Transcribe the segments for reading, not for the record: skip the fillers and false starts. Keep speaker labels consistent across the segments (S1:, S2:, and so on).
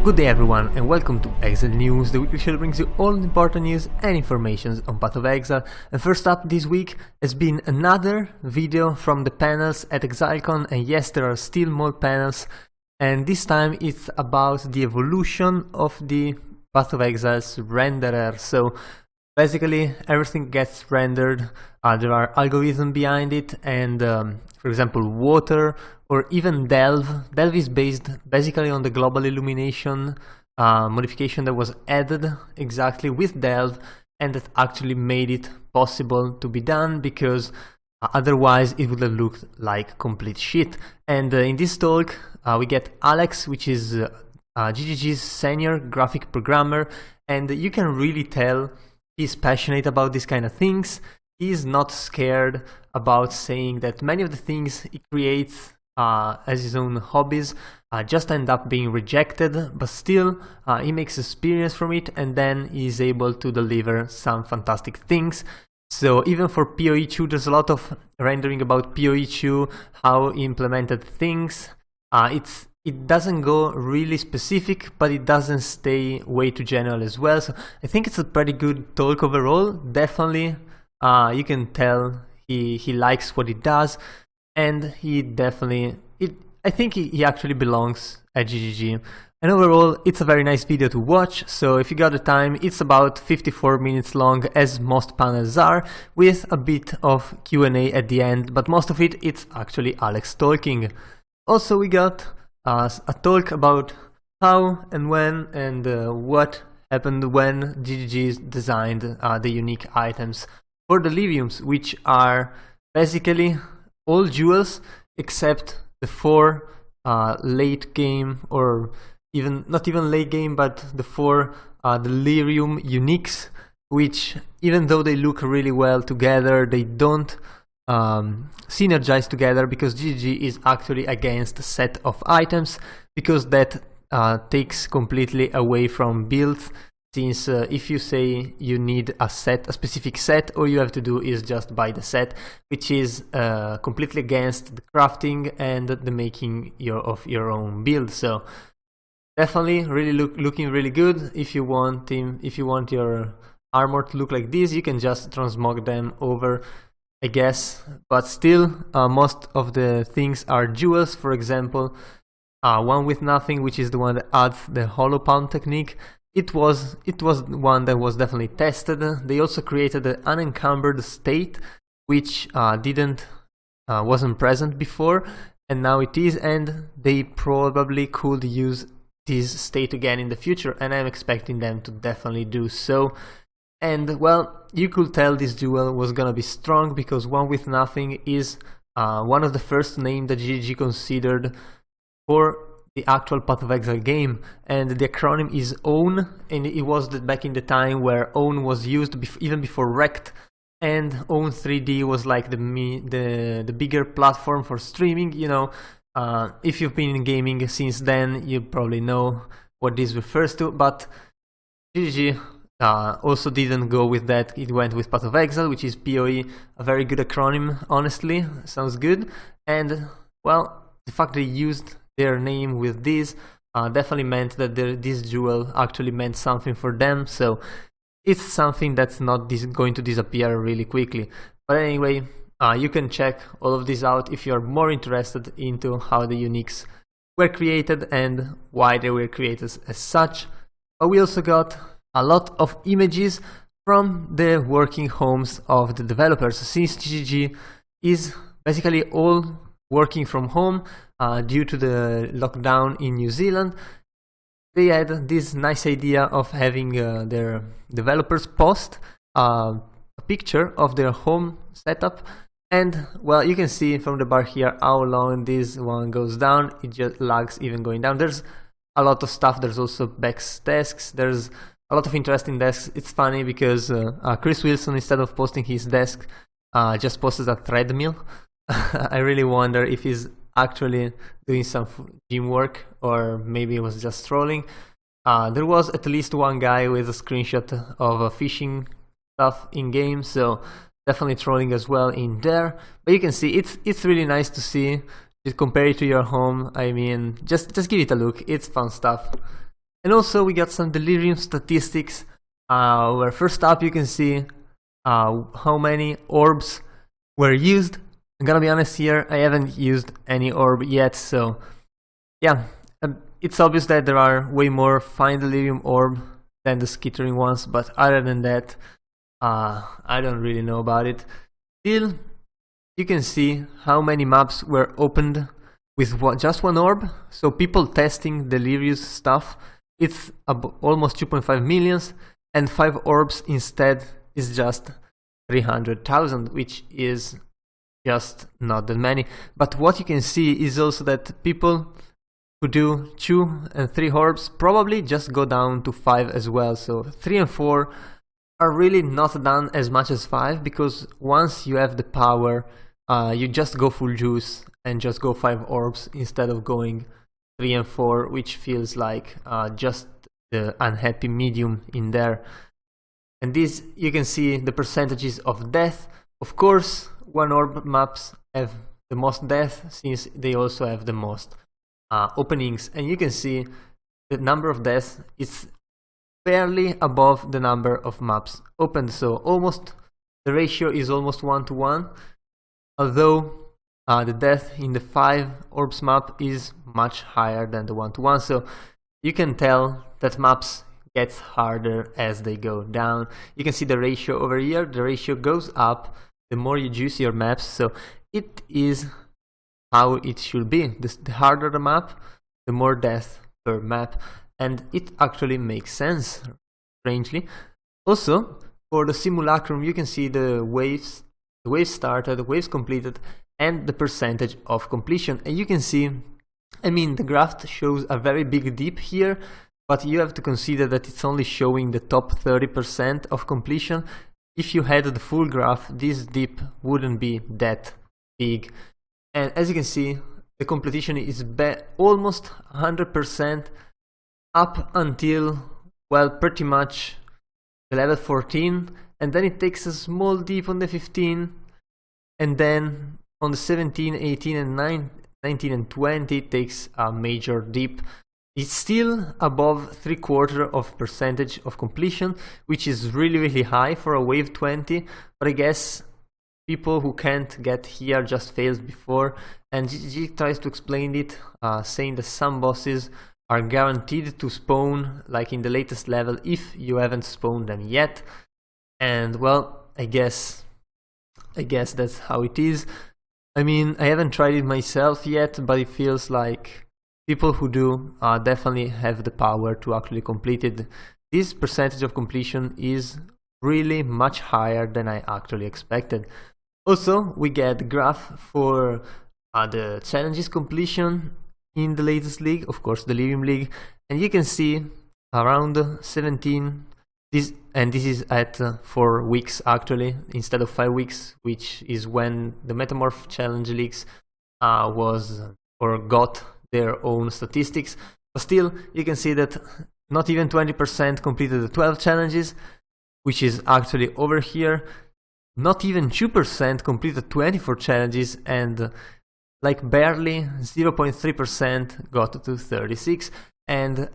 S1: Good day everyone and welcome to Exile News, the weekly show that brings you all the important news and information on Path of Exile. And first up this week has been another video from the panels at ExileCon, and yes, there are still more panels, and this time it's about the evolution of the Path of Exile's renderer. So basically everything gets rendered, there are algorithms behind it, and for example water or even Delve. Delve is based basically on the global illumination modification that was added exactly with Delve, and that actually made it possible to be done, because otherwise it would have looked like complete shit. And in this talk we get Alex, which is GGG's senior graphic programmer, and you can really tell he's passionate about these kind of things. He's not scared about saying that many of the things he creates as his own hobbies just end up being rejected, but still he makes experience from it, and then he's able to deliver some fantastic things. So even for PoE2, there's a lot of rendering about PoE2, how he implemented things. It doesn't go really specific, but it doesn't stay way too general as well. So I think it's a pretty good talk overall. Definitely you can tell he likes what he does, and he definitely, I think he actually belongs at GGG. And overall it's a very nice video to watch, so if you got the time, it's about 54 minutes long, as most panels are, with a bit of Q&A at the end, but most of it's actually Alex talking. Also we got a talk about how and when and what happened when GGG designed the unique items for Deliriums, which are basically all jewels except the 4 late game, or even not even late game, but the 4 Delirium uniques, which even though they look really well together, they don't synergize together, because GGG is actually against a set of items, because that takes completely away from builds. Since if you say you need a specific set, all you have to do is just buy the set, which is completely against the crafting and the making of your own build. So definitely really looking really good. If you want your armor to look like this, you can just transmog them over, I guess. But still, most of the things are jewels. For example, one with nothing, which is the one that adds the hollow palm technique. It was one that was definitely tested. They also created an unencumbered state, which wasn't present before, and now it is, and they probably could use this state again in the future, and I'm expecting them to definitely do so. And well, you could tell this duel was gonna be strong, because one with nothing is one of the first names that GGG considered for the actual Path of Exile game, and the acronym is OWN, and it was back in the time where OWN was used even before Rect, and OWN 3D was like the bigger platform for streaming. You know, if you've been in gaming since then, you probably know what this refers to, but GGG also didn't go with that. It went with Path of Exile, which is PoE, a very good acronym, honestly, sounds good. And well, the fact they used their name with this definitely meant that this jewel actually meant something for them, so it's something that's not going to disappear really quickly. But anyway, you can check all of this out if you're more interested into how the uniques were created and why they were created as such. But we also got a lot of images from the working homes of the developers, since GGG is basically all working from home due to the lockdown in New Zealand. They had this nice idea of having their developers post a picture of their home setup, and well, you can see from the bar here how long this one goes down. It just lags even going down. There's a lot of stuff. There's also Beck's desks. There's a lot of interesting desks. It's funny because Chris Wilson, instead of posting his desk, just posted a treadmill. I really wonder if he's actually doing some gym work, or maybe it was just trolling. There was at least one guy with a screenshot of fishing stuff in game, so definitely trolling as well in there. But you can see it's really nice to see. Just compare it to your home. I mean, just give it a look. It's fun stuff. And also we got some Delirium Statistics, where first up you can see how many orbs were used. I'm gonna be honest here, I haven't used any orb yet, so yeah, it's obvious that there are way more fine Delirium orb than the skittering ones, but other than that, I don't really know about it. Still, you can see how many maps were opened with just one orb, so people testing Delirious stuff, it's almost 2.5 millions, and 5 orbs instead is just 300,000, which is just not that many. But what you can see is also that people who do 2 and 3 orbs probably just go down to 5 as well, so 3 and 4 are really not done as much as 5, because once you have the power, you just go full juice and just go 5 orbs instead of going 3 and 4, which feels like just the unhappy medium in there. And this, you can see the percentages of death. Of course, 1 orb maps have the most death, since they also have the most openings, and you can see the number of deaths is barely above the number of maps opened, so almost the ratio is almost 1-to-1, although the death in the 5 orbs map is much higher than the 1-to-1, so you can tell that maps get harder as they go down. You can see the ratio over here, the ratio goes up the more you juice your maps, so it is how it should be. The harder the map, the more death per map, and it actually makes sense, strangely. Also, for the simulacrum, you can see the waves started, the waves completed, and the percentage of completion. And you can see, I mean, the graph shows a very big dip here, but you have to consider that it's only showing the top 30% of completion. If you had the full graph, this dip wouldn't be that big. And as you can see, the completion is almost 100% up until, well, pretty much the level 14, and then it takes a small dip on the 15, and then on the 17, 18 and 19 and 20 it takes a major dip. It's still above 3/4% of completion, which is really high for a wave 20, but I guess people who can't get here just failed before, and GG tries to explain it, saying that some bosses are guaranteed to spawn like in the latest level if you haven't spawned them yet. And well, I guess that's how it is. I mean, I haven't tried it myself yet, but it feels like people who do definitely have the power to actually complete it. This percentage of completion is really much higher than I actually expected. Also, we get the graph for the challenges completion in the latest league, of course, the Delirium League, and you can see around 17. This is at 4 weeks actually, instead of 5 weeks, which is when the Metamorph Challenge Leagues got their own statistics. But still, you can see that not even 20% completed the 12 challenges, which is actually over here. Not even 2% completed 24 challenges, and like barely 0.3% got to 36. And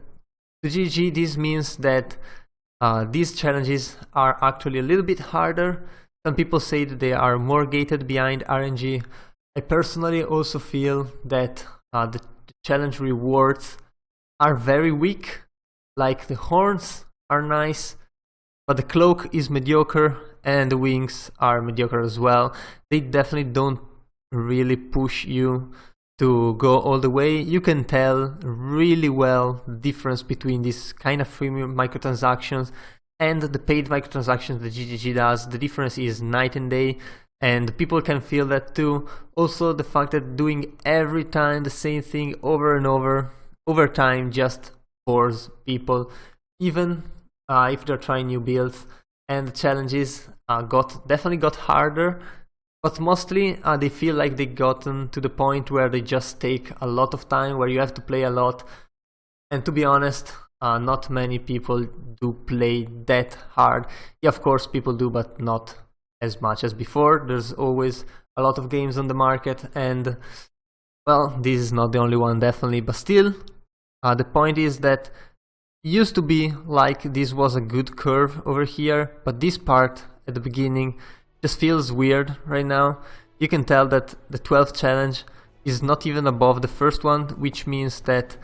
S1: to GG, this means that these challenges are actually a little bit harder. Some people say that they are more gated behind RNG. I personally also feel that the challenge rewards are very weak. Like the horns are nice, but the cloak is mediocre and the wings are mediocre as well. They definitely don't really push you to go all the way. You can tell really well the difference between this kind of freemium microtransactions and the paid microtransactions that GGG does. The difference is night and day, and people can feel that too. Also, the fact that doing every time the same thing over and over time just bores people, even if they're trying new builds. And the challenges definitely got harder, but mostly they feel like they gotten to the point where they just take a lot of time, where you have to play a lot. And to be honest, not many people do play that hard. Yeah, of course people do, but not as much as before. There's always a lot of games on the market, and well, this is not the only one definitely, but still the point is that Used to be like this was a good curve over here, but this part at the beginning just feels weird right now. You can tell that the 12th challenge is not even above the first one, which means that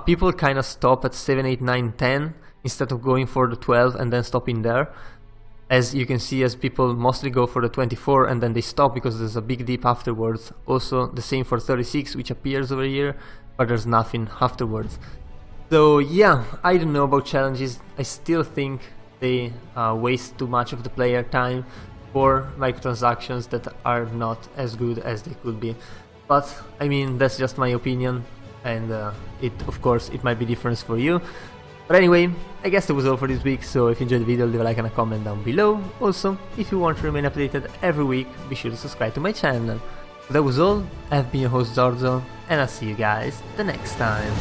S1: people kind of stop at 7, 8, 9, 10 instead of going for the 12 and then stopping there. As you can see, as people mostly go for the 24 and then they stop because there's a big dip afterwards. Also the same for 36, which appears over here, but there's nothing afterwards. So yeah, I don't know about challenges. I still think they waste too much of the player time for microtransactions that are not as good as they could be. But I mean, that's just my opinion, and of course it might be different for you. But anyway, I guess that was all for this week, so if you enjoyed the video, leave a like and a comment down below. Also, if you want to remain updated every week, be sure to subscribe to my channel. So that was all, I've been your host Zorzo, and I'll see you guys the next time.